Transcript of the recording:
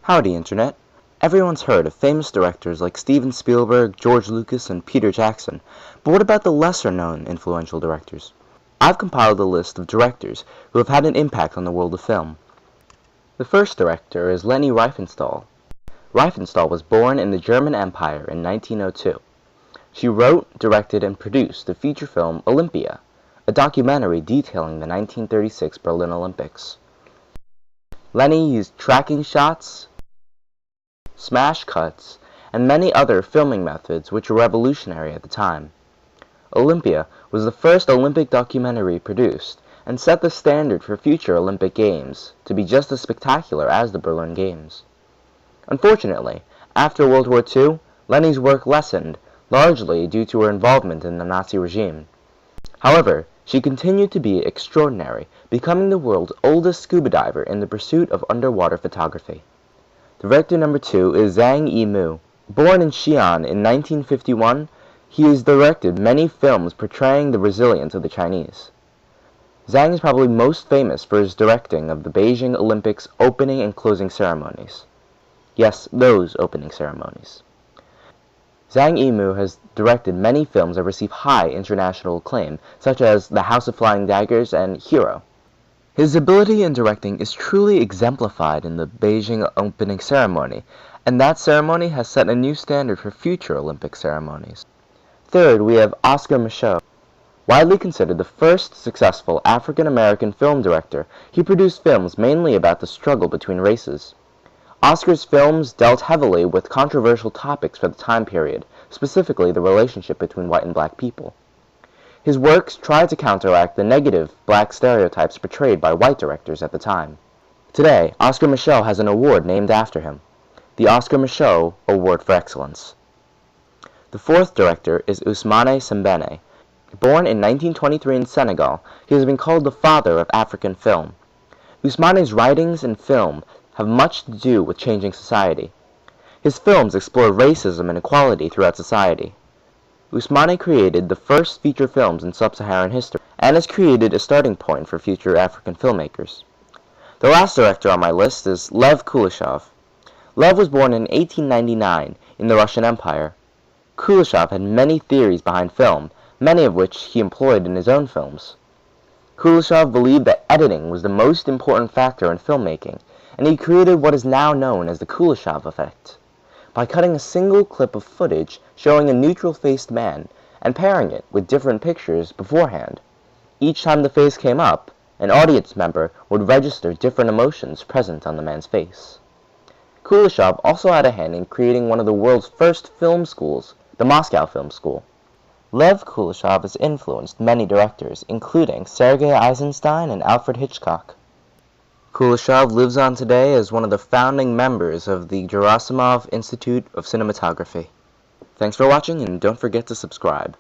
Howdy, Internet. Everyone's heard of famous directors like Steven Spielberg, George Lucas, and Peter Jackson, but what about the lesser-known influential directors? I've compiled a list of directors who have had an impact on the world of film. The first director is Leni Riefenstahl. Riefenstahl was born in the German Empire in 1902. She wrote, directed, and produced the feature film Olympia, a documentary detailing the 1936 Berlin Olympics. Leni used tracking shots, smash cuts, and many other filming methods which were revolutionary at the time. Olympia was the first Olympic documentary produced and set the standard for future Olympic Games to be just as spectacular as the Berlin Games. Unfortunately, after World War II, Leni's work lessened, largely due to her involvement in the Nazi regime. However, she continued to be extraordinary, becoming the world's oldest scuba diver in the pursuit of underwater photography. Director number 2 is Zhang Yimou. Born in Xi'an in 1951, he has directed many films portraying the resilience of the Chinese. Zhang is probably most famous for his directing of the Beijing Olympics opening and closing ceremonies. Yes, those opening ceremonies. Zhang Yimou has directed many films that receive high international acclaim, such as The House of Flying Daggers and Hero. His ability in directing is truly exemplified in the Beijing opening ceremony, and that ceremony has set a new standard for future Olympic ceremonies. Third, we have Oscar Micheaux. Widely considered the first successful African-American film director, he produced films mainly about the struggle between races. Oscar's films dealt heavily with controversial topics for the time period, specifically the relationship between white and black people. His works tried to counteract the negative black stereotypes portrayed by white directors at the time. Today, Oscar Micheaux has an award named after him, the Oscar Micheaux Award for Excellence. The fourth director is Ousmane Sembène. Born in 1923 in Senegal, he has been called the father of African film. Ousmane's writings and film have much to do with changing society. His films explore racism and equality throughout society. Ousmane created the first feature films in sub-Saharan history, and has created a starting point for future African filmmakers. The last director on my list is Lev Kuleshov. Lev was born in 1899 in the Russian Empire. Kuleshov had many theories behind film, many of which he employed in his own films. Kuleshov believed that editing was the most important factor in filmmaking, and he created what is now known as the Kuleshov effect. By cutting a single clip of footage showing a neutral-faced man and pairing it with different pictures beforehand, each time the face came up, an audience member would register different emotions present on the man's face. Kuleshov also had a hand in creating one of the world's first film schools, the Moscow Film School. Lev Kuleshov has influenced many directors, including Sergei Eisenstein and Alfred Hitchcock. Kuleshov lives on today as one of the founding members of the Gerasimov Institute of Cinematography. Thanks for watching, and don't forget to subscribe.